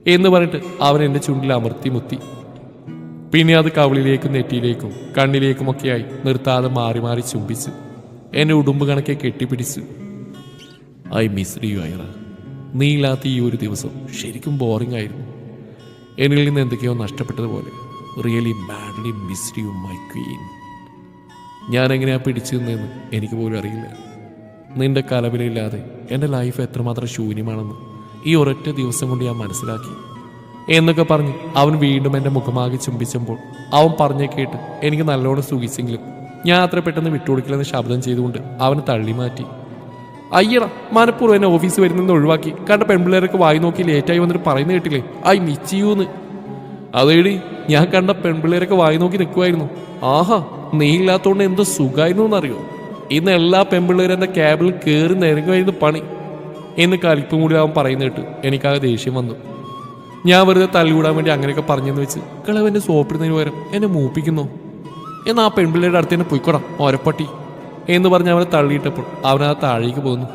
എന്ന് പറഞ്ഞിട്ട് അവൻ എൻ്റെ ചുണ്ടിൽ അമർത്തി മുത്തി. പിന്നെ അത് കവിളിലേക്കും നെറ്റിയിലേക്കും കണ്ണിലേക്കുമൊക്കെയായി നിർത്താതെ മാറി മാറി ചുംബിച്ചു. എന്നെ ഉടുമ്പ് കണക്കെ കെട്ടിപ്പിടിച്ചു. I miss you Aira. നീ ഇല്ലാത്ത ഈ ഒരു ദിവസം ശരിക്കും ബോറിംഗ് ആയിരുന്നു. എന്നിൽ നിന്ന് എന്തൊക്കെയോ നഷ്ടപ്പെട്ടതുപോലെ. Really badly miss you my queen. ഞാൻ എങ്ങനെയാ പിടിച്ചു നിന്നതെന്ന് എനിക്ക് പോലും അറിയില്ല. നിന്റെ കലവിലയില്ലാതെ എൻ്റെ ലൈഫ് എത്രമാത്രം ശൂന്യമാണെന്ന് ഈ ഒരൊറ്റ ദിവസം കൊണ്ട് ഞാൻ മനസ്സിലാക്കി എന്നൊക്കെ പറഞ്ഞ് അവൻ വീണ്ടും എൻ്റെ മുഖമാകെ ചുംബിച്ചപ്പോൾ അവൻ പറഞ്ഞേ കേട്ട് എനിക്ക് നല്ലോണം സുഖിച്ചെങ്കിലും ഞാൻ അത്ര പെട്ടെന്ന് വിട്ടുകൊടുക്കില്ലെന്ന് ശബ്ദം ചെയ്തുകൊണ്ട് അവനെ തള്ളി മാറ്റി. അയ്യറ, മനപ്പൂർവ്വം എന്നെ ഓഫീസ് വരുന്നെന്ന് ഒഴിവാക്കി കണ്ട പെൺപിള്ളേരൊക്കെ വായി നോക്കി ലേറ്റായി വന്നിട്ട് പറയുന്ന കേട്ടില്ലേ ഐ മിസ് യൂന്ന്. അതേടി, ഞാൻ കണ്ട പെൺപിള്ളേരൊക്കെ വായി നോക്കി നിൽക്കുമായിരുന്നു. ആഹാ, നീ ഇല്ലാത്തതുകൊണ്ട് എന്തോ സുഖമായിരുന്നു എന്നറിയോ. ഇന്ന് എല്ലാ പെൺപിള്ളേരും എൻ്റെ ക്യാബിൽ കയറി നിരങ്ങുമായിരുന്നു പണി എന്ന് കലിപ്പും കൂടി അവൻ പറയുന്ന കേട്ട് എനിക്കാകെ ദേഷ്യം വന്നു. ഞാൻ വെറുതെ തല്ലുകൂടാൻ വേണ്ടി അങ്ങനെയൊക്കെ പറഞ്ഞെന്ന് വെച്ച് കളവൻ്റെ സോപ്പിടുന്നതിന് പകരം എന്നെ മൂപ്പിക്കുന്നു. എന്നാൽ ആ പെൺപിള്ളേരുടെ അടുത്ത് തന്നെ പോയിക്കോടാം ഒരപ്പട്ടി എന്ന് പറഞ്ഞ് അവനെ തള്ളിയിട്ടപ്പോൾ അവനത് താഴേക്ക് പോകുന്നു.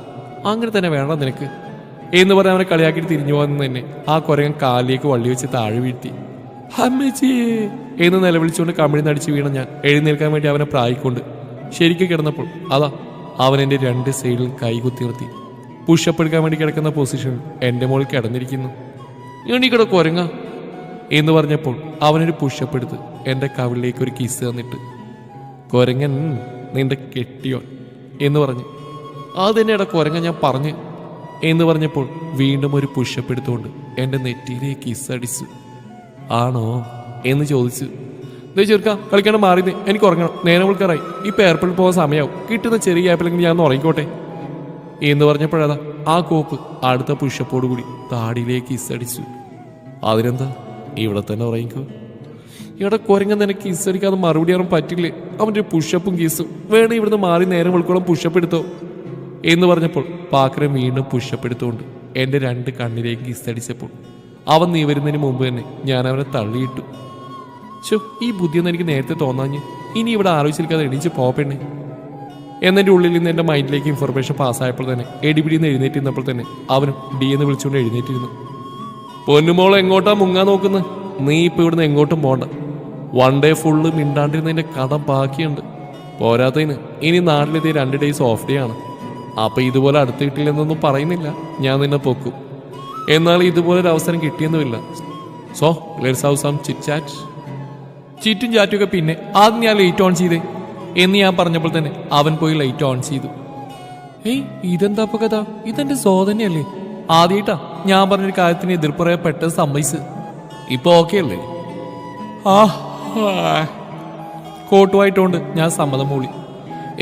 അങ്ങനെ തന്നെ വേണം നിനക്ക് എന്ന് പറഞ്ഞ് അവനെ കളിയാക്കിയിട്ട് തിരിഞ്ഞു പോകുന്ന തന്നെ ആ കുരങ്ങൻ കാലിലേക്ക് വള്ളി വെച്ച് താഴെ വീഴ്ത്തി. അമ്മച്ചിയേ എന്ന് നിലവിളിച്ചുകൊണ്ട് കമിഴി നടിച്ച് വീണ ഞാൻ എഴുന്നേൽക്കാൻ വേണ്ടി അവനെ പ്രായിക്കൊണ്ട് ശരിക്കും കിടന്നപ്പോൾ അതാ അവൻ എൻ്റെ രണ്ട് സൈഡിൽ കൈകുത്തി നിർത്തി പുഷപ്പ് എടുക്കാൻ വേണ്ടി കിടക്കുന്ന പൊസിഷനിൽ എൻ്റെ മുകളിൽ കിടന്നിരിക്കുന്നു. എണീക്കട കുരങ്ങ എന്ന് പറഞ്ഞപ്പോൾ അവനൊരു പുഷപ്പ് എടുത്ത് എൻ്റെ കവിളിലേക്ക് ഒരു കിസ് തന്നിട്ട് കുരങ്ങൻ നിന്റെ കെട്ടിയോൻ എന്ന് പറഞ്ഞു. അതെന്നെടാ കുരങ്ങ ഞാൻ പറഞ്ഞു എന്ന് പറഞ്ഞപ്പോൾ വീണ്ടും ഒരു പുഷപ്പ് എടുത്തുകൊണ്ട് എൻ്റെ നെറ്റിയിലേക്ക് കിസ് അടിച്ചു. ആണോ എന്ന് ചോദിച്ചു. ദേ ചെറുക്ക, കളിക്കാണ്ട് മാറിയത്, എനിക്ക് ഉറങ്ങണം, നേരം വിളിക്കാറായി, ഇപ്പം എയർപോർട്ടിൽ പോകാൻ സമയമാവും, കിട്ടുന്ന ചെറിയ ഗ്യാപ്പിലെങ്കിൽ ഞാൻ ഉറങ്ങിക്കോട്ടെ എന്ന് പറഞ്ഞപ്പോഴതാ ആ കോപ്പ് അടുത്ത പുഷപ്പോട് കൂടി താടിയിലേക്ക് കിസ് അടിച്ചു. അതിനെന്താ, ഇവിടെ തന്നെ ഉറങ്ങിക്കോ. ഇവിടെ കുരങ്ങൻ നിനക്ക് കിസ് അടിക്കാതെ മറുപടി അറിയാൻ പറ്റില്ലേ? അവൻ്റെ പുഷപ്പും കിസും വേണേ ഇവിടുന്ന് മാറി നേരം വിളിക്കോളം പുഷപ്പ് എടുത്തോ എന്ന് പറഞ്ഞപ്പോൾ പാക്കരൻ വീണ്ടും പുഷപ്പ് എടുത്തുകൊണ്ട് എൻ്റെ രണ്ട് കണ്ണിലേക്ക് കിസ് അടിച്ചപ്പോൾ അവൻ നീ വരുന്നതിന് മുമ്പ് തന്നെ ഞാൻ അവനെ തള്ളിയിട്ടു. ചോ, ഈ ബുദ്ധിയൊന്നും എനിക്ക് നേരത്തെ തോന്നാഞ്ഞ്. ഇനി ഇവിടെ ആലോചിച്ചിരിക്കാതെ എണീച്ച് പോപ്പെണ്ണേ എന്നെൻ്റെ ഉള്ളിൽ നിന്ന് എൻ്റെ മൈൻഡിലേക്ക് ഇൻഫർമേഷൻ പാസ്സായപ്പോൾ തന്നെ എടിപിടിന്ന് എഴുന്നേറ്റിരുന്നപ്പോൾ തന്നെ അവനും ഡി എന്ന് വിളിച്ചുകൊണ്ട് എഴുന്നേറ്റിരുന്നു. പൊന്നുമോൾ എങ്ങോട്ടാ മുങ്ങാൻ നോക്കുന്നത്? നീ ഇപ്പം ഇവിടുന്ന് എങ്ങോട്ടും പോണ്ട. വൺ ഡേ ഫുള്ള് മിണ്ടാണ്ടിരുന്നതിൻ്റെ കടം ബാക്കിയുണ്ട്. പോരാത്തതിന് ഇനി നാട്ടിലെത്തിയ 2 ഡേയ്സ് ഓഫ് ഡേ ആണ്. അപ്പം ഇതുപോലെ അടുത്ത് കിട്ടില്ലെന്നൊന്നും പറയുന്നില്ല, ഞാൻ നിന്നെ പൊക്കും. എന്നാൽ ഇതുപോലൊരു അവസരം കിട്ടിയെന്നുമില്ല. So let's have some chit chat. ചിറ്റും ചാറ്റുമൊക്കെ പിന്നെ ആദ്യം ഞാൻ ലൈറ്റ് ഓൺ ചെയ്തേ എന്ന് ഞാൻ പറഞ്ഞപ്പോൾ തന്നെ അവൻ പോയി ലൈറ്റ് ഓൺ ചെയ്തു. ഏയ്, ഇതെന്താ കഥ? ഇതെന്റെ സോ തന്നെയല്ലേ? ആദ്യമായിട്ടാ ഞാൻ പറഞ്ഞൊരു കാര്യത്തിന് എതിർപ്പറയാൻ പെട്ടെന്ന് സമ്മതിച്ച്. ഇപ്പൊ ഓക്കെ അല്ലേ? കോട്ടുമായിട്ടുണ്ട് ഞാൻ സമ്മതം മൂളി.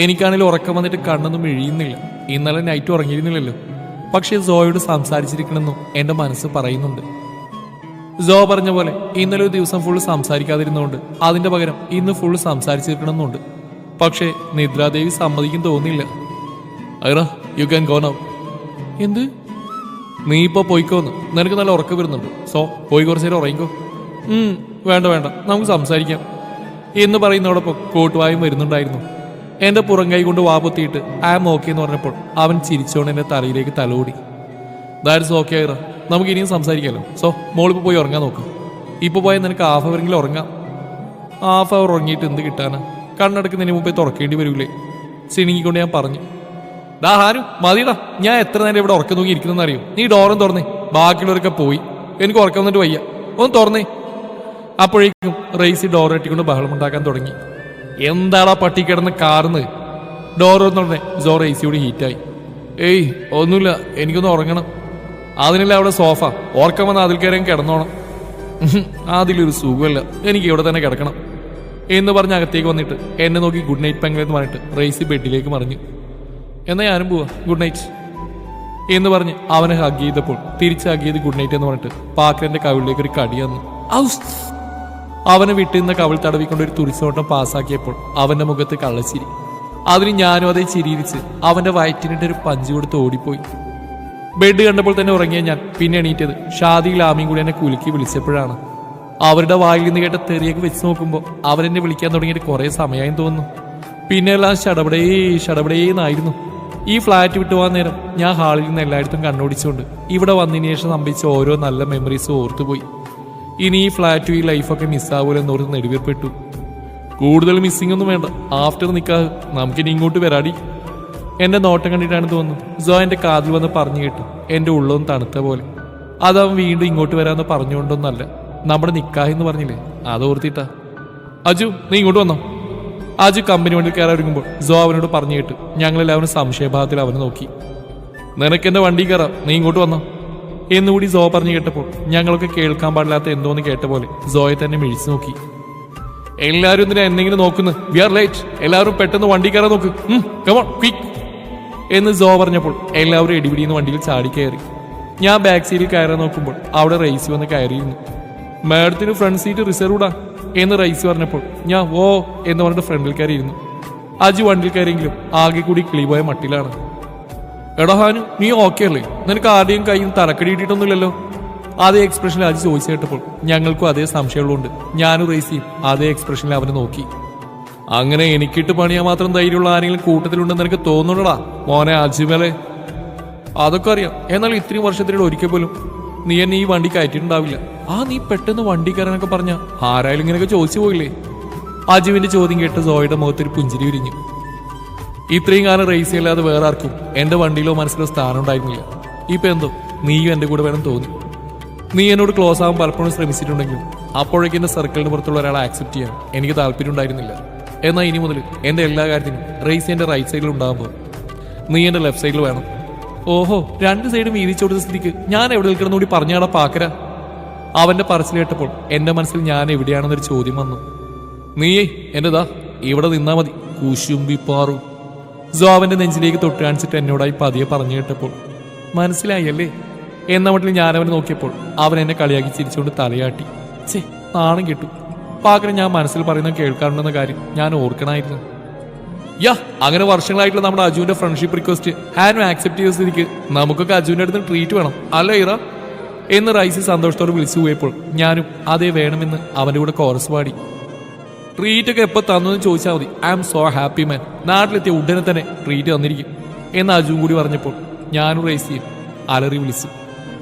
എനിക്കാണെങ്കിൽ ഉറക്കം വന്നിട്ട് കണ്ണൊന്നും എഴിയുന്നില്ല. ഇന്നലെ നൈറ്റ് ഉറങ്ങിയിരുന്നില്ലല്ലോ. പക്ഷേ സോയോട് സംസാരിച്ചിരിക്കണമെന്നും എൻ്റെ മനസ്സ് പറയുന്നുണ്ട്. സോ പറഞ്ഞ പോലെ ഇന്നലെ ഒരു ദിവസം ഫുള്ള് സംസാരിക്കാതിരുന്നുകൊണ്ട് അതിന്റെ പകരം ഇന്ന് ഫുള്ള് സംസാരിച്ചിരിക്കണമെന്നുണ്ട്. പക്ഷേ നിദ്രാദേവി സമ്മതിക്കും തോന്നില്ല. Aira, you can go now. എന്ത്? നീ ഇപ്പോൾ പോയിക്കോന്ന്, നിനക്ക് നല്ല ഉറക്കം വരുന്നുണ്ട്. സോ പോയി കുറച്ച് നേരം ഉറങ്ങിക്കോ. വേണ്ട വേണ്ട, നമുക്ക് സംസാരിക്കാം എന്ന് പറയുന്നതോടൊപ്പം കോട്ടുവായും വരുന്നുണ്ടായിരുന്നു. എൻ്റെ പുറം കൈ കൊണ്ട് വാപൊത്തിയിട്ട് ഐ ആം ഓക്കെ എന്ന് പറഞ്ഞപ്പോൾ അവൻ ചിരിച്ചോണ്ട് എൻ്റെ തലയിലേക്ക് തലോടി. ദാറ്റ്സ് ഓക്കെ ഐറ, നമുക്ക് ഇനിയും സംസാരിക്കാമല്ലോ. സോ മോളിപ്പോൾ പോയി ഉറങ്ങാൻ നോക്കാം. ഇപ്പോൾ പോയാൽ നിനക്ക് ഹാഫ് അവറെങ്കിലും ഉറങ്ങാം. ഹാഫ് അവർ ഉറങ്ങിയിട്ട് എന്ത് കിട്ടാനാ? കണ്ണടക്കുന്നതിന് മുമ്പേ തുറക്കേണ്ടി വരൂലേ? സിണിങ്ങിക്കൊണ്ട് ഞാൻ പറഞ്ഞു. ഡാ ഹാരു, മതിടാ, ഞാൻ എത്ര നേരം ഇവിടെ ഉറക്കം തൂങ്ങി ഇരിക്കുന്നതെന്ന് അറിയോ? നീ ഡോറും തുറന്നേ, ബാക്കിയുള്ളവരൊക്കെ പോയി, എനിക്ക് ഉറക്കം വന്നിട്ട് വയ്യ, ഒന്ന് തുറന്നേ. അപ്പോഴേക്കും റേസി ഡോർ കെട്ടിക്കൊണ്ട് ബഹളമുണ്ടാക്കാൻ തുടങ്ങി. എന്താടാ പട്ടി കിടന്ന് കാർന്ന്? Door തുറന്നേ so റേസിയോട് ഹീറ്റായി. ഏയ് ഒന്നുമില്ല, എനിക്കൊന്ന് ഉറങ്ങണം. അതിനല്ല അവിടെ സോഫ, ഓർക്കം വന്ന് അതിൽ കയറി കിടന്നോണം. അതിലൊരു സുഖമല്ല, എനിക്ക് ഇവിടെ തന്നെ കിടക്കണം എന്ന് പറഞ്ഞ് അകത്തേക്ക് വന്നിട്ട് എന്നെ നോക്കി ഗുഡ് നൈറ്റ് പെങ്ങളെന്ന് പറഞ്ഞിട്ട് റേസി ബെഡിലേക്ക് മറിഞ്ഞു. എന്നാൽ ഞാനും പോവാ, ഗുഡ് നൈറ്റ് എന്ന് പറഞ്ഞ് അവനെ ഹഗ് ചെയ്തപ്പോൾ തിരിച്ച് ഹഗ് ചെയ്ത് ഗുഡ് നൈറ്റ് എന്ന് പറഞ്ഞിട്ട് പാക്കരന്റെ കവിളിലേക്ക് ഒരു കടി വന്നു. അവനെ വിട്ടിരുന്ന കവിൾ തടവിക്കൊണ്ട് ഒരു തുറിച്ചോട്ടം പാസ്സാക്കിയപ്പോൾ അവന്റെ മുഖത്ത് കള്ളച്ചിരി. അതിന് ഞാനും അതേ ചിരിയിരിച്ച് അവന്റെ വയറ്റിനിട്ട് ഒരു പഞ്ച് കൊടുത്ത് ഓടിപ്പോയി. ബെഡ് കണ്ടപ്പോൾ തന്നെ ഉറങ്ങിയ ഞാൻ പിന്നെ എണീറ്റത് ഷാദിയിൽ ആമിയും കൂടി എന്നെ കുലുക്കി വിളിച്ചപ്പോഴാണ്. അവരുടെ വായിൽ നിന്ന് കേട്ട തെറിയൊക്കെ വെച്ച് നോക്കുമ്പോൾ അവരെന്നെ വിളിക്കാൻ തുടങ്ങിയിട്ട് കുറെ സമയമായി തോന്നുന്നു. പിന്നെ എല്ലാം ഷടപടേന്നായിരുന്നു. ഈ ഫ്ലാറ്റ് വിട്ടു പോകാൻ നേരം ഞാൻ ഹാളിൽ നിന്ന് എല്ലായിടത്തും കണ്ണോടിച്ചുകൊണ്ട് ഇവിടെ വന്നതിന് ശേഷം സംഭവിച്ച ഓരോ നല്ല മെമ്മറീസും ഓർത്തുപോയി. ഇനി ഈ ഫ്ലാറ്റും ഈ ലൈഫൊക്കെ മിസ്സാവൂലെന്നോർത്ത് നെടുവീർപ്പെട്ടു. കൂടുതൽ മിസ്സിംഗ് ഒന്നും വേണ്ട, ആഫ്റ്റർ നിക്കാഹ് നമുക്കിനി ഇങ്ങോട്ട് വരാടി. എന്റെ നോട്ടം കണ്ടിട്ടാണ് തോന്നുന്നു സോ എന്റെ കാതിൽ വന്ന് പറഞ്ഞു കേട്ടു. എന്റെ ഉള്ളൊന്നും തണുത്ത പോലെ. അതവൻ വീണ്ടും ഇങ്ങോട്ട് വരാമെന്ന് പറഞ്ഞുകൊണ്ടൊന്നല്ല, നമ്മുടെ നിക്കാഹ് എന്ന് പറഞ്ഞില്ലേ അതോർത്തിട്ടാ. അജു നീ ഇങ്ങോട്ട് വന്നോ. അജു കമ്പനി വണ്ടിയിൽ കയറാൻ ഒരുങ്ങുമ്പോൾ സോ അവനോട് പറഞ്ഞു കേട്ടു. ഞങ്ങളെല്ലാവരും സംശയഭാവത്തിൽ അവനെ നോക്കി. നിനക്കെന്റെ വണ്ടി കയറാം, നീ ഇങ്ങോട്ട് വന്നോ എന്നുകൂടി സോ പറഞ്ഞു കേട്ടപ്പോൾ ഞങ്ങളൊക്കെ കേൾക്കാൻ പാടില്ലാത്ത എന്തോന്ന് കേട്ട പോലെ സോയെ തന്നെ മിഴിച്ചു നോക്കി. എല്ലാവരും ഇതിനെ എന്തെങ്കിലും നോക്കുന്നു, വി ആർ ലേറ്റ്, എല്ലാവരും പെട്ടെന്ന് വണ്ടി കയറാൻ നോക്ക്, കമോൺ ക്വിക്ക് എന്ന് സോ പറഞ്ഞപ്പോൾ എല്ലാവരും ഇടിപിടിന്ന് വണ്ടിയിൽ ചാടിക്കയറി. ഞാൻ ബാക്ക് സീറ്റിൽ കയറാൻ നോക്കുമ്പോൾ അവിടെ റൈസ് വന്ന് കയറിയിരുന്നു. മാഡത്തിന് ഫ്രണ്ട് സീറ്റ് റിസർവ്ഡാ എന്ന് റൈസ് പറഞ്ഞപ്പോൾ ഞാൻ ഓ എന്ന് പറഞ്ഞിട്ട് ഫ്രണ്ടിൽ കയറിയിരുന്നു. അജു വണ്ടിയിൽ കയറിയെങ്കിലും ആകെ കൂടി കിളിപോയ മട്ടിലാണ്. എടാ ഹാനു നീ ഓക്കെ അല്ലേ, നിനക്ക് ആരുടെയും കയ്യിൽ നിന്ന് തലക്കടി കിട്ടിയിട്ടൊന്നുമില്ലല്ലോ. അതേ എക്സ്പ്രഷനിൽ അജു ചോദിച്ചു കേട്ടപ്പോൾ ഞങ്ങൾക്കും അതേ സംശയമുള്ളതുകൊണ്ട് ഞാനും റൈസിയും അതേ എക്സ്പ്രഷനിൽ അവനെ നോക്കി. അങ്ങനെ എനിക്കിട്ട് പണിയാൻ മാത്രം ധൈര്യമുള്ള ആരെങ്കിലും കൂട്ടത്തിലുണ്ടെന്ന് എനിക്ക് തോന്നുന്നുണ്ടടാ മോനെ അജുമേലെ. അതൊക്കെ അറിയാം, എന്നാൽ ഇത്രയും വർഷത്തിലൂടെ ഒരിക്കൽ പോലും നീ എന്നെ ഈ വണ്ടി കയറ്റിയിട്ടുണ്ടാവില്ല. നീ പെട്ടെന്ന് വണ്ടി കയറാനൊക്കെ പറഞ്ഞ ആരായാലും ഇങ്ങനെയൊക്കെ ചോദിച്ചു പോയില്ലേ. അജുവിന്റെ ചോദ്യം കേട്ട് സോയുടെ മുഖത്തൊരു പുഞ്ചിരി വിരിഞ്ഞു. ഇത്രയും കാലം റേസ് അല്ലാതെ വേറെ ആർക്കും എന്റെ വണ്ടിയിലോ മനസ്സിലോ സ്ഥാനം ഉണ്ടായിരുന്നില്ല. ഇപ്പൊ എന്തോ നീയും എന്റെ കൂടെ വേണം തോന്നി. നീ എന്നോട് ക്ലോസ് ആവാൻ പലപ്പോഴും ശ്രമിച്ചിട്ടുണ്ടെങ്കിലും അപ്പോഴേക്കും എന്റെ സർക്കിളിന് പുറത്തുള്ള ഒരാളെ ആക്സെപ്റ്റ് ചെയ്യാൻ എനിക്ക് താല്പര്യം ഉണ്ടായിരുന്നില്ല. എന്നാൽ ഇനി മുതൽ എന്റെ എല്ലാ കാര്യത്തിനും റേസ് എന്റെ റൈറ്റ് സൈഡിൽ ഉണ്ടാകുമ്പോൾ നീ എന്റെ ലെഫ്റ്റ് സൈഡിൽ വേണം. ഓഹോ, രണ്ട് സൈഡും വീതിച്ചു കൊടുത്ത സ്ഥിതിക്ക് ഞാൻ എവിടെ നിൽക്കണം കൂടി പറഞ്ഞാടാ പാക്കര. അവന്റെ പറച്ചിൽ കേട്ടപ്പോൾ എന്റെ മനസ്സിൽ ഞാൻ എവിടെയാണെന്നൊരു ചോദ്യം വന്നു. നീയേ എന്റെതാ ഇവിടെ നിന്നാ മതി കുശുംബിപ്പാറു. സോ അവന്റെ നെഞ്ചിലേക്ക് തൊട്ട് കാണിച്ചിട്ട് എന്നോടായി പതിയെ പറഞ്ഞു കേട്ടപ്പോൾ മനസ്സിലായി അല്ലേ എന്ന മട്ടിൽ ഞാൻ അവനെ നോക്കിയപ്പോൾ അവൻ എന്നെ കളിയാക്കി ചിരിച്ചുകൊണ്ട് തലയാട്ടി. ചേ നാണം കിട്ടു. പാക്കര ഞാൻ മനസ്സിൽ പറയുന്നത് കേൾക്കാറുണ്ടെന്ന കാര്യം ഞാൻ ഓർക്കണമായിരുന്നു. അങ്ങനെ വർഷങ്ങളായിട്ടുള്ള നമ്മുടെ അജുവിന്റെ ഫ്രണ്ട്ഷിപ്പ് റിക്വസ്റ്റ് ഹാനും ആക്സെപ്റ്റ് ചെയ്ത സ്ഥിതിക്ക് നമുക്കൊക്കെ അജുവിന്റെ അടുത്ത് ട്രീറ്റ് വേണം അല്ലേ ഇറ എന്ന് റൈസി സന്തോഷത്തോടെ വിളിച്ചു പോയപ്പോൾ ഞാനും അതേ വേണമെന്ന് അവന്റെ കൂടെ കോറസ് പാടി. ട്രീറ്റ് ഒക്കെ എപ്പോൾ തന്നു ചോദിച്ചാൽ മതി, I am so happy man. നാട്ടിലെത്തിയ ഉടനെ തന്നെ ട്രീറ്റ് തന്നിരിക്കും എന്ന് അജുവും കൂടി പറഞ്ഞപ്പോൾ ഞാനും റൈസിയും അലറി വിളിച്ചു.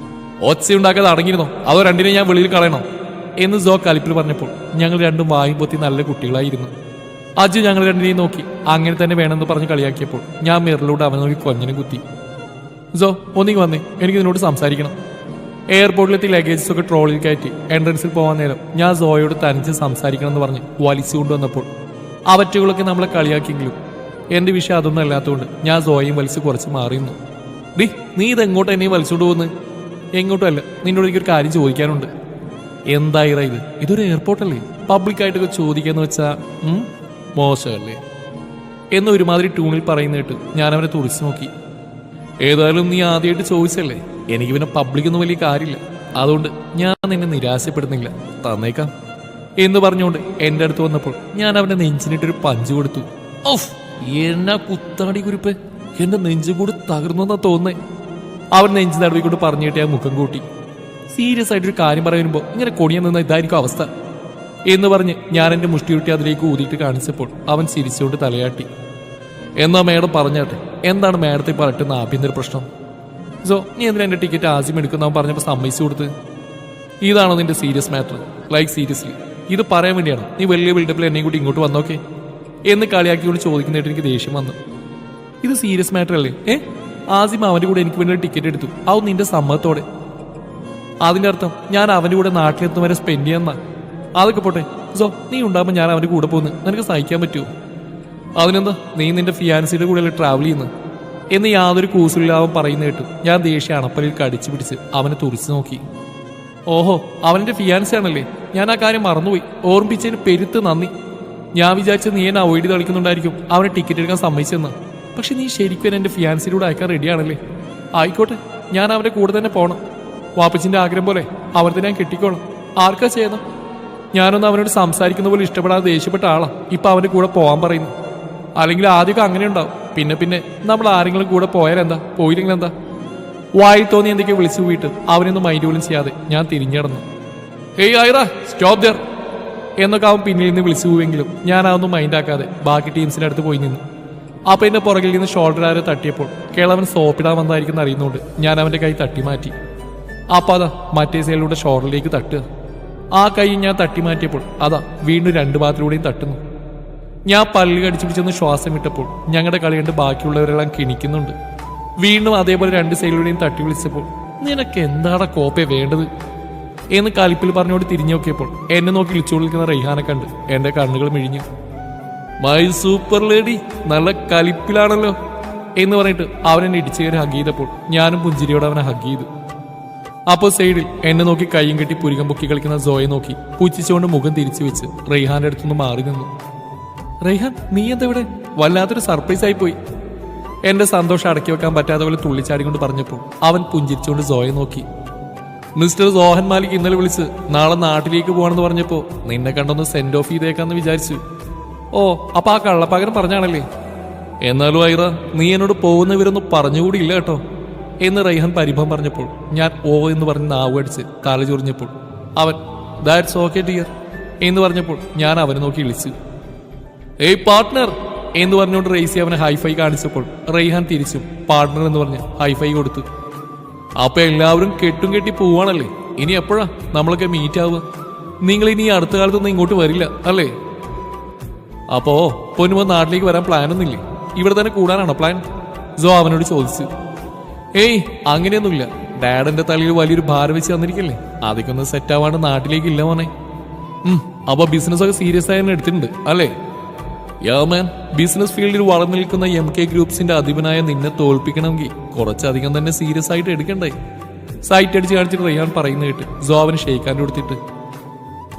ഒച്ചയുണ്ടാക്കാതെ അടങ്ങിയിരുന്നോ, അതോ രണ്ടിനെ ഞാൻ വെളിയിൽ കളയണോ എന്ന് സോ കലിപ്പിൽ പറഞ്ഞപ്പോൾ ഞങ്ങൾ രണ്ടും വായും പൊത്തി നല്ല കുട്ടികളായിരുന്നു. അജു ഞങ്ങൾ രണ്ടിനെയും നോക്കി അങ്ങനെ തന്നെ വേണമെന്ന് പറഞ്ഞ് കളിയാക്കിയപ്പോൾ ഞാൻ മിററിലൂടെ അവനെ നോക്കി കൊഞ്ഞനും കുത്തി. സോ ഒന്നിങ്ങി വന്നേ, എനിക്ക് ഇതിനോട് സംസാരിക്കണം. എയർപോർട്ടിലെത്തി ലഗേജസ് ഒക്കെ ട്രോളിൽ കയറ്റി എൻട്രൻസിൽ പോകാൻ നേരം ഞാൻ സോയോട് തനിച്ച് സംസാരിക്കണം എന്ന് പറഞ്ഞ് വലിച്ചു കൊണ്ടുവന്നപ്പോൾ അവറ്റുകളൊക്കെ നമ്മളെ കളിയാക്കിയെങ്കിലും എന്റെ വിഷയം അതൊന്നും അല്ലാത്തതുകൊണ്ട് ഞാൻ സോയും വലിച്ച് കുറച്ച് മാറിയിരുന്നു. നീ ഇതെങ്ങോട്ട് എന്നെയും വലിച്ചുകൊണ്ട് പോകുന്നത്? എങ്ങോട്ടും അല്ല, നിന്നോട് എനിക്കൊരു കാര്യം ചോദിക്കാനുണ്ട്. എന്തായിറ ഇത്? ഇതൊരു എയർപോർട്ടല്ലേ, പബ്ലിക്കായിട്ടൊക്കെ ചോദിക്കാന്ന് വെച്ചാ മോശമല്ലേ എന്ന് ഒരുമാതിരി ട്യൂണിൽ പറയുന്നിട്ട് ഞാൻ അവനെ തുറച്ചു നോക്കി. ഏതായാലും നീ ആദ്യമായിട്ട് ചോദിച്ചല്ലേ, എനിക്ക് പിന്നെ പബ്ലിക്കൊന്നും വലിയ കാര്യമില്ല, അതുകൊണ്ട് ഞാൻ നിന്നെ നിരാശപ്പെടുന്നില്ല, തന്നേക്കാം എന്ന് പറഞ്ഞുകൊണ്ട് എന്റെ അടുത്ത് വന്നപ്പോൾ ഞാൻ അവന്റെ നെഞ്ചിനിട്ടൊരു പഞ്ച് കൊടുത്തു. ഓഫ്, എന്നാ കുത്താടി കുരിപ്പ്, എന്റെ നെഞ്ചും കൂടി തകർന്നെന്നാ തോന്നേ. അവൻ നെഞ്ചു നടുവിക്കൊണ്ട് പറഞ്ഞു കിട്ടിയ മുഖം കൂട്ടി. സീരിയസ് ആയിട്ടൊരു കാര്യം പറയുമ്പോൾ ഇങ്ങനെ കൊടിയാൻ നിന്ന ഇതായിരിക്കും അവസ്ഥ എന്ന് പറഞ്ഞ് ഞാൻ എന്റെ മുഷ്ടിയുട്ടി അതിലേക്ക് ഊതിയിട്ട് കാണിച്ചപ്പോൾ അവൻ ചിരിച്ചുകൊണ്ട് തലയാട്ടി. എന്നാ മേഡം പറഞ്ഞാട്ടെ, എന്താണ് മേഡത്തെ പറട്ടുന്ന ആഭ്യന്തര പ്രശ്നം? സോ നീ എന്തിനാ എന്റെ ടിക്കറ്റ് ആദ്യം എടുക്കുന്ന അവൻ പറഞ്ഞപ്പോൾ സമ്മതിച്ചു കൊടുത്ത്? ഇതാണോ നിന്റെ സീരിയസ് മാറ്റർ? ലൈക്ക് സീരിയസ്ലി ഇത് പറയാൻ വേണ്ടിയാണ് നീ വലിയ ബിൽഡപ്പിൽ എന്നെയും കൂടി ഇങ്ങോട്ട് വന്നോക്കെ എന്ന് കളിയാക്കിക്കൊണ്ട് ചോദിക്കുന്നതായിട്ട് എനിക്ക് ദേഷ്യം വന്നു. ഇത് സീരിയസ് മാറ്റർ അല്ലേ? ആസിം അവന്റെ കൂടെ എനിക്ക് വേണ്ടി ടിക്കറ്റ് എടുത്തു, അത് നിന്റെ സമ്മതത്തോടെ. അതിന്റെ അർത്ഥം ഞാൻ അവന്റെ കൂടെ നാട്ടിലെത്തും വരെ സ്പെൻഡ് ചെയ്യാന്നാ. അതൊക്കെ പോട്ടെ, സോ നീ ഉണ്ടാകുമ്പോൾ ഞാൻ അവന്റെ കൂടെ പോകുന്നു, നിനക്ക് സഹിക്കാൻ പറ്റുമോ? അതിനെന്താ, നീ നിന്റെ ഫിയാൻസിയുടെ കൂടെ ട്രാവൽ ചെയ്യുന്നു എന്ന് യാതൊരു കൂസില്ലാവൻ പറയുന്ന കേട്ടു. ഞാൻ ദേഷ്യ അണപ്പലിൽ കടിച്ചു പിടിച്ച് അവനെ തുറിച്ചു നോക്കി. ഓഹോ, അവന്റെ ഫിയാൻസി ആണല്ലേ, ഞാൻ ആ കാര്യം മറന്നുപോയി, ഓർമ്മിച്ചതിന് പെരുത്ത് നന്ദി. ഞാൻ വിചാരിച്ച നീ എന്നെ അവോയ്ഡ് ചെയ്ത് കളിക്കുന്നുണ്ടായിരിക്കും അവനെ ടിക്കറ്റ് എടുക്കാൻ സമ്മതിച്ചെന്ന്. പക്ഷെ നീ ശരിക്കും എന്റെ ഫിയാൻസിലൂടെ അയക്കാൻ റെഡിയാണല്ലേ? ആയിക്കോട്ടെ, ഞാൻ അവന്റെ കൂടെ തന്നെ പോകണം. വാപ്പച്ചിന്റെ ആഗ്രഹം പോലെ അവർക്ക് ഞാൻ കെട്ടിക്കോണം. ആർക്കാ ചെയ്യുന്നത്? ഞാനൊന്ന് അവനോട് സംസാരിക്കുന്ന പോലെ ഇഷ്ടപ്പെടാതെ ദേഷ്യപ്പെട്ട ആളാ ഇപ്പൊ അവന്റെ കൂടെ പോകാൻ പറയുന്നു. അല്ലെങ്കിൽ ആദ്യമൊക്കെ അങ്ങനെ ഉണ്ടാവും, പിന്നെ പിന്നെ നമ്മൾ ആരെങ്കിലും കൂടെ പോയാലെന്താ, പോയില്ലെങ്കിൽ എന്താ? വായി തോന്നി എന്തൊക്കെ വിളിച്ചു പോയിട്ട് അവനൊന്നും മൈൻഡ് പോലും ചെയ്യാതെ ഞാൻ തിരിഞ്ഞടന്നു. ഹേയ് ഐറ, സ്റ്റോപ്പ് ദർ എന്നൊക്കെ അവൻ പിന്നിൽ നിന്ന് വിളിച്ചു പോവെങ്കിലും ഞാൻ അതൊന്നും മൈൻഡാക്കാതെ ബാക്കി ടീംസിന്റെ അടുത്ത് പോയി നിന്നു. അപ്പൊ എന്റെ പുറകിൽ നിന്ന് ഷോൾഡർ ആരോ തട്ടിയപ്പോൾ കിളവൻ സോപ്പിടാൻ വന്നായിരിക്കും അറിയുന്നുണ്ട് ഞാൻ അവന്റെ കൈ തട്ടി മാറ്റി. അപ്പൊ അതാ മറ്റേ സൈഡിലൂടെ ഷോൾഡറിലേക്ക് തട്ടുക. ആ കൈ ഞാൻ തട്ടി മാറ്റിയപ്പോൾ അതാ വീണ്ടും 2 ഭാഗത്തിലൂടെയും തട്ടുന്നു. ഞാൻ പല്ല് കടിച്ചു പിടിച്ചൊന്ന് ശ്വാസം വിട്ടപ്പോൾ ഞങ്ങളുടെ കളി കണ്ട് ബാക്കിയുള്ളവരെല്ലാം കിണിക്കുന്നുണ്ട്. വീണ്ടും അതേപോലെ 2 സൈഡിലൂടെയും തട്ടി വിളിച്ചപ്പോൾ നിനക്ക് എന്താണ് കോപ്പേ വേണ്ടത് എന്ന് കലിപ്പിൽ പറഞ്ഞോട് തിരിഞ്ഞു നോക്കിയപ്പോൾ എന്നെ നോക്കി വിളിച്ചു വിളിക്കുന്ന റെയ്ഹാനെ കണ്ട് എന്റെ കണ്ണുകൾ മിഴിഞ്ഞു. മൈ സൂപ്പർ ലേഡി, നല്ല കലിപ്പിലാണല്ലോ എന്ന് പറഞ്ഞിട്ട് അവൻ എന്നെ ഇടിച്ചു കയറി ഹഗ് ചെയ്തപ്പോൾ ഞാനും പുഞ്ചിരിയോടെ അവനെ ഹഗ് ചെയ്തു. അപ്പോൾ സൈഡിൽ എന്നെ നോക്കി കൈയും കെട്ടി പുരികം പൊക്കി കളിക്കുന്ന സോയെ നോക്കി പുച്ഛിച്ചുകൊണ്ട് മുഖം തിരിച്ചു വെച്ച് റെയ്ഹാന്റെ അടുത്തുനിന്ന് മാറി നിന്നു. റെയ്ഹാൻ, നീ എന്താ ഇവിടെ? വല്ലാത്തൊരു സർപ്രൈസ് ആയി പോയി. എന്റെ സന്തോഷം അടക്കി വെക്കാൻ പറ്റാത്ത പോലെ തുള്ളിച്ചാടിക്കൊണ്ട് പറഞ്ഞപ്പോൾ അവൻ പുഞ്ചിരിച്ചുകൊണ്ട് സോയെ നോക്കി. മിസ്റ്റർ സോഹൻ മാലിക് ഇന്നലെ വിളിച്ച് നാളെ നാട്ടിലേക്ക് പോകണമെന്ന് പറഞ്ഞപ്പോ നിന്നെ കണ്ടൊന്ന് സെൻഡ് ഓഫ് ചെയ്തേക്കാന്ന് വിചാരിച്ചു. ഓ, അപ്പൊ ആ കള്ളപ്പകരം പറഞ്ഞാണല്ലേ? എന്നാലും ഐറ, നീ എന്നോട് പോകുന്നവരൊന്നും പറഞ്ഞുകൂടിയില്ല കേട്ടോ എന്ന് റെയ്ഹാൻ പരിഭവം പറഞ്ഞപ്പോൾ ഞാൻ ഓ എന്ന് പറഞ്ഞ് നാവ് അടിച്ച് തല ചൊറിഞ്ഞപ്പോൾ അവൻ ദാറ്റ്സ് ഓക്കെ ഡിയർ എന്ന് പറഞ്ഞപ്പോൾ ഞാൻ അവനെ നോക്കി വിളിച്ചു. ഏയ് പാർട്ട്ണർ എന്ന് പറഞ്ഞുകൊണ്ട് റേസി അവനെ ഹൈഫൈ കാണിച്ചപ്പോൾ റെയ്ഹാൻ തിരിച്ചും പാർട്ട്ണർ എന്ന് പറഞ്ഞ് ഹൈഫൈ കൊടുത്തു. അപ്പൊ എല്ലാവരും കെട്ടും കെട്ടി പോവാണല്ലേ? ഇനി എപ്പോഴാ നമ്മളൊക്കെ മീറ്റ് ആവുക? നിങ്ങൾ ഇനി അടുത്ത കാലത്തൊന്നും ഇങ്ങോട്ട് വരില്ല അല്ലേ? അപ്പോ പൊന്നുമോ നാട്ടിലേക്ക് വരാൻ പ്ലാനൊന്നുമില്ലേ? ഇവിടെ തന്നെ കൂടാനാണോ പ്ലാൻ? സോ അവനോട് ചോദിച്ചു. ഏയ് അങ്ങനെയൊന്നുമില്ല, ഡാഡിന്റെ തലയിൽ വലിയൊരു ഭാരം വെച്ച് തന്നിരിക്കല്ലേ, അതൊക്കെ സെറ്റ് ആവാണ്ട് നാട്ടിലേക്ക് ഇല്ല മോനെ. അപ്പൊ ബിസിനസ് ഒക്കെ സീരിയസ് ആയി തന്നെ എടുത്തിട്ടുണ്ട് അല്ലേ? യാ മാൻ, ബിസിനസ് ഫീൽഡിൽ വളർന്നു നിൽക്കുന്ന MK ഗ്രൂപ്പ്സിന്റെ അധിപനായ നിന്നെ തോൽപ്പിക്കണമെങ്കിൽ കുറച്ചധികം തന്നെ സീരിയസ് ആയിട്ട് എടുക്കണ്ടേ? സൈറ്റ് അടിച്ച് കാണിച്ചിട്ട് റെയ്ഹാൻ പറയുന്ന കേട്ട് സോ അവന് ഷെയ്ക്കാൻ്റെ കൊടുത്തിട്ട്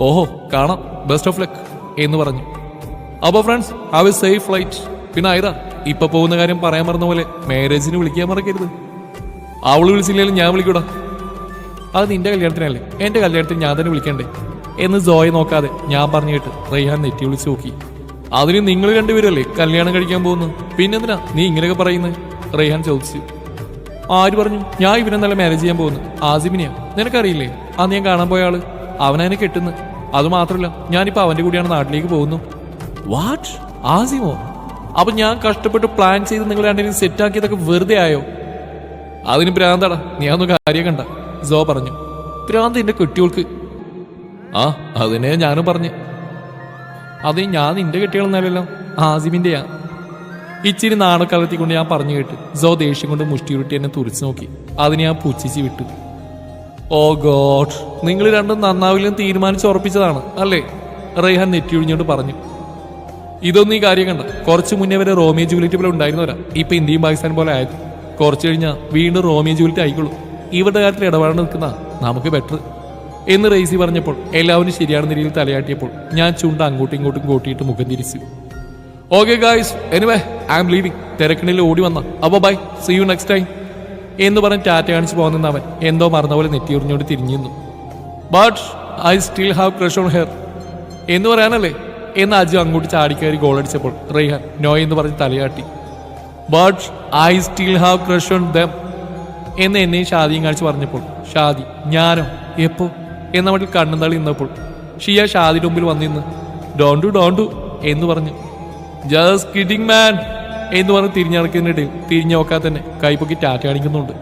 ഓഹോ കാണാം, ബെസ്റ്റ് ഓഫ് ലക്ക് എന്ന് പറഞ്ഞു. അപ്പൊ friends, have A safe flight. പിന്നെ ഐറ, ഇപ്പൊ പോകുന്ന കാര്യം പറയാൻ മറന്ന പോലെ മാരേജിന് വിളിക്കാൻ മറക്കരുത്. അവള് വിളിച്ചില്ലെങ്കിലും ഞാൻ വിളിക്കൂടാ. അത് നിന്റെ കല്യാണത്തിനല്ലേ, എന്റെ കല്യാണത്തിന് ഞാൻ തന്നെ വിളിക്കണ്ടേ എന്ന് സോയെ നോക്കാതെ ഞാൻ പറഞ്ഞു കേട്ട് റെയ്ഹാൻ നെറ്റി വിളിച്ചു നോക്കി. അതിന് നിങ്ങൾ രണ്ടുപേരല്ലേ കല്യാണം കഴിക്കാൻ പോകുന്നു, പിന്നെന്തിനാ നീ ഇങ്ങനെയൊക്കെ പറയുന്നത്? റെയ്ഹാൻ ചോദിച്ചു. ആര് പറഞ്ഞു? ഞാൻ ഇവനെ നല്ല മാരേജ് ചെയ്യാൻ പോകുന്നു. ആസിമിനെയാ, നിനക്കറിയില്ലേ? അന്ന് ഞാൻ കാണാൻ പോയ ആള്, അവനെ കെട്ടുന്നു. അത് മാത്രമല്ല, ഞാനിപ്പോ അവന്റെ കൂടിയാണ് നാട്ടിലേക്ക് പോകുന്നു. വാട്ട്? ആസിമോ? അപ്പൊ ഞാൻ കഷ്ടപ്പെട്ട് പ്ലാൻ ചെയ്ത് നിങ്ങൾ രണ്ടിനും സെറ്റ് ആക്കിയതൊക്കെ വെറുതെ ആയോ? അതിന് ഭ്രാന്താടാ, നീ അതൊന്നും കാര്യം കണ്ട. സോ പറഞ്ഞു. ഭ്രാന്ത് എന്റെ കുട്ടികൾക്ക്. ആ അതിനെ ഞാനും പറഞ്ഞു. അത് ഞാൻ നിന്റെ കെട്ടികളൊന്നല്ലോ, ആസിമിന്റെയാ. ഇച്ചിരി നാണക്കലർത്തിക്കൊണ്ട് ഞാൻ പറഞ്ഞു കേട്ട് സോ ദേഷ്യം കൊണ്ട് മുഷ്ടിയുരുട്ടി എന്നെ തുറിച്ചു നോക്കി. അതിനെ ഞാൻ പുച്ഛിച്ച് വിട്ടു. ഓ ഗോഡ്, നിങ്ങൾ രണ്ടും നന്നാവില്ലെന്ന് തീരുമാനിച്ച് ഉറപ്പിച്ചതാണ് അല്ലേ? റെയ്ഹാൻ നെറ്റിയൊഴിഞ്ഞോണ്ട് പറഞ്ഞു. ഇതൊന്നും ഈ കാര്യം കണ്ട, കുറച്ച് മുന്നേ വരെ റോമിയോ ജൂലിയറ്റ് പോലെ ഉണ്ടായിരുന്നവരാ ഇപ്പൊ ഇന്ത്യയും പാകിസ്ഥാൻ പോലെ ആയത്. കുറച്ച് കഴിഞ്ഞാൽ വീണ്ടും റോമിയോ ജൂലിയറ്റ് ആയിക്കോളൂ. ഇവരുടെ കാര്യത്തിൽ ഇടപാട് നിൽക്കുന്ന നമുക്ക് ബെറ്റർ എന്ന് റേസി പറഞ്ഞപ്പോൾ എല്ലാവരും ശരിയാണെന്ന രീതിയിൽ തലയാട്ടിയപ്പോൾ ഞാൻ ചുണ്ട അങ്ങോട്ടും ഇങ്ങോട്ടും കൂട്ടിയിട്ട് മുഖം തിരിച്ചു. Okay guys, anyway I am leaving. തിരക്കിണിൽ ഓടി വന്ന അപ്പൊ bye, see you next time എന്ന് പറഞ്ഞ് ടാറ്റ കാണിച്ച് പോകുന്ന അവൻ എന്തോ മറന്ന പോലെ നെറ്റിയുറിഞ്ഞോട് തിരിഞ്ഞിരുന്നു. But I still have crush on her എന്ന് പറയാനല്ലേ എന്ന് അജു അങ്ങോട്ട് ചാടിക്കയറി ഗോളടിച്ചപ്പോൾ റെയ്ഹാൻ നോ എന്ന് പറഞ്ഞ് തലയാട്ടി. But I still have crush on them എന്ന് എന്നെയും ഷാദിയും കാണിച്ച് പറഞ്ഞപ്പോൾ ഷാദി ഞാനോ എപ്പോ എന്ന മട്ടിൽ കണ്ണും തള്ളി നിന്നപ്പോൾ ഷിയ ഷാദിയുടെ മുമ്പിൽ വന്നിന്ന് ഡോണ്ടു എന്ന് പറഞ്ഞു. ജസ്റ്റ് കിഡിങ് മാൻ എന്ന് പറഞ്ഞ് തിരിഞ്ഞടക്കുന്നതിനിടയിൽ തിരിഞ്ഞു നോക്കാതെ തന്നെ കൈപ്പൊക്കി ടാറ്റ കാണിക്കുന്നുണ്ട്.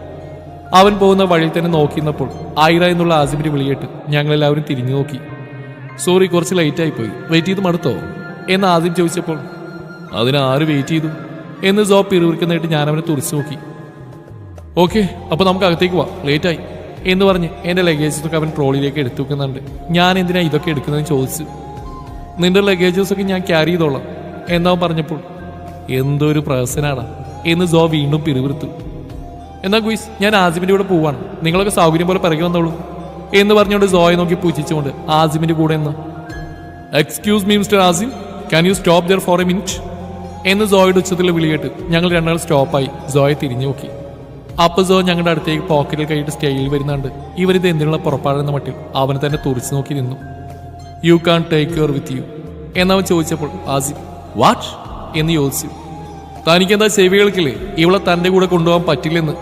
അവൻ പോകുന്ന വഴിയിൽ തന്നെ നോക്കി നിന്നപ്പോൾ ഐറ എന്നുള്ള ആസിമിന്റെ വിളിയേട്ട് ഞങ്ങളെല്ലാവരും തിരിഞ്ഞു നോക്കി. സോറി, കുറച്ച് ലേറ്റായി പോയി, വെയിറ്റ് ചെയ്ത് മടുത്തോ എന്ന് ആദ്യം ചോദിച്ചപ്പോൾ അതിനാര് വെയിറ്റ് ചെയ്തു എന്ന് സോ പിറുവിറുക്കുന്നതായിട്ട് ഞാൻ അവനെ തുറിച്ചു നോക്കി. ഓക്കെ, അപ്പൊ നമുക്ക് അകത്തേക്ക് പോവാം, ലേറ്റായി എന്ന് പറഞ്ഞ് എന്റെ ലഗേജസൊക്കെ അവൻ ട്രോളിയിലേക്ക് എടുത്തു വെക്കുന്നുണ്ട്. ഞാൻ എന്തിനാ ഇതൊക്കെ എടുക്കുന്നതെന്ന് ചോദിച്ചു. നിന്റെ ലഗേജസൊക്കെ ഞാൻ ക്യാരി ചെയ്തോളാം എന്നവൻ പറഞ്ഞപ്പോൾ എന്തൊരു പ്രഹസനാണ് എന്ന് സോ വീണ്ടും പിറുവിറുത്തു. എന്നാ ഗുയിസ്, ഞാൻ ആസിമിന്റെ കൂടെ പോവാണ്, നിങ്ങളൊക്കെ സൗകര്യം പോലെ പിറകെ വന്നോളൂ എന്ന് പറഞ്ഞുകൊണ്ട് സോയെ നോക്കി പൂച്ഛിച്ചുകൊണ്ട് ആസിമിന്റെ കൂടെ എന്ന്. Excuse me mister Asim, can you stop there for a minute എന്ന് സോയുടെ ഉച്ചത്തിൽ വിളികേട്ട് ഞങ്ങൾ രണ്ടാൾ സ്റ്റോപ്പായി സോയെ തിരിഞ്ഞു നോക്കി. അപ്പൊ സോ ഞങ്ങളുടെ അടുത്തേക്ക് പോക്കറ്റിൽ കൈയിട്ട് സ്റ്റൈലിൽ വരുന്നുണ്ട്. ഇവരിത് എന്തിനുള്ള പുറപ്പാടെന്ന മട്ടിൽ അവന് തന്നെ തുറിച്ചു നോക്കി നിന്നു. You can take your with you എന്നവൻ ചോദിച്ചപ്പോൾ ആസിം വാട്ട് എന്ന് ചോദിച്ചു. തനിക്കെന്താ ചെവികൾക്കില്ലേ ഇവളെ തന്റെ കൂടെ കൊണ്ടുപോകാൻ പറ്റില്ലെന്ന്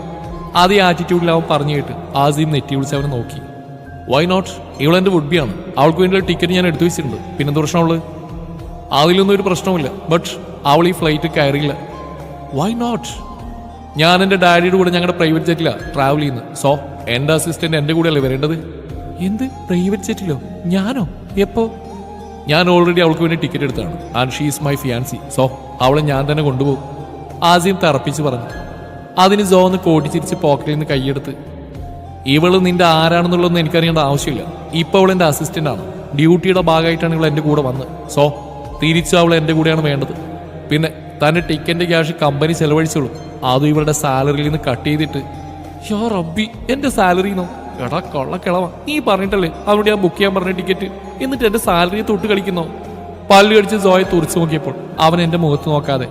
അതേ ആറ്റിറ്റ്യൂഡിൽ അവൻ പറഞ്ഞു കേട്ട് ആസിം നെറ്റി വിളിച്ച് അവനെ നോക്കി. വൈ നോട്ട്, ഇവളെന്റെ വുഡ്ബിയാണ്, അവൾക്ക് വേണ്ടിയുള്ള ടിക്കറ്റ് ഞാൻ എടുത്തു വെച്ചിട്ടുണ്ട്, പിന്നെന്ത് പ്രശ്നമുള്ളത്? അതിലൊന്നും ഒരു പ്രശ്നവുമില്ല, ബട്ട് അവൾ ഈ ഫ്ലൈറ്റ് കയറിയില്ല വൈ നോട്ട്? ഞാൻ എൻ്റെ ഡാഡിയുടെ കൂടെ ഞങ്ങളുടെ പ്രൈവറ്റ് ജെറ്റിലാണ് ട്രാവൽ ചെയ്യുന്നത്. സോ എൻ്റെ അസിസ്റ്റന്റ് എൻ്റെ കൂടെയല്ലേ വരേണ്ടത്? എന്ത് പ്രൈവറ്റ് ജെറ്റിലോ? ഞാനോ? എപ്പോ? ഞാൻ ഓൾറെഡി അവൾക്ക് വേണ്ടി ടിക്കറ്റ് എടുത്താണ്. And she is my fiancée. So അവളെ ഞാൻ തന്നെ കൊണ്ടുപോകും. ആസിം തറപ്പിച്ച് പറഞ്ഞു. അതിന് സോ ഒന്ന് കോട്ടിച്ചിരിച്ച് പോക്കറ്റിൽ നിന്ന് കൈയെടുത്ത്, ഇവള് നിന്റെ ആരാണെന്നുള്ളതൊന്നും എനിക്കറിയേണ്ട ആവശ്യമില്ല. ഇപ്പൊ അവൾ എൻ്റെ അസിസ്റ്റന്റ് ആണ്. ഡ്യൂട്ടിയുടെ ഭാഗമായിട്ടാണ് ഇവൾ എൻ്റെ കൂടെ വന്നത്. സോ തിരിച്ചു അവൾ എൻ്റെ കൂടെയാണ് വേണ്ടത്. പിന്നെ തന്റെ ടിക്കറ്റിന്റെ ക്യാഷ് കമ്പനി ചെലവഴിച്ചോളൂ. അതും ഇവളുടെ സാലറിയിൽ നിന്ന് കട്ട് ചെയ്തിട്ട്. യോ റബ്ബി, എന്റെ സാലറിന്നോ? എടാ കൊള്ളക്കിളവ, നീ പറഞ്ഞിട്ടല്ലേ അവരോട് ഞാൻ ബുക്ക് ചെയ്യാൻ പറഞ്ഞ ടിക്കറ്റ്, എന്നിട്ട് എന്റെ സാലറിയെ തൊട്ട് കളിക്കുന്നോ? പല്ല് കടിച്ച് സോയെ തുറച്ചു നോക്കിയപ്പോൾ അവൻ എന്റെ മുഖത്ത് നോക്കാതെ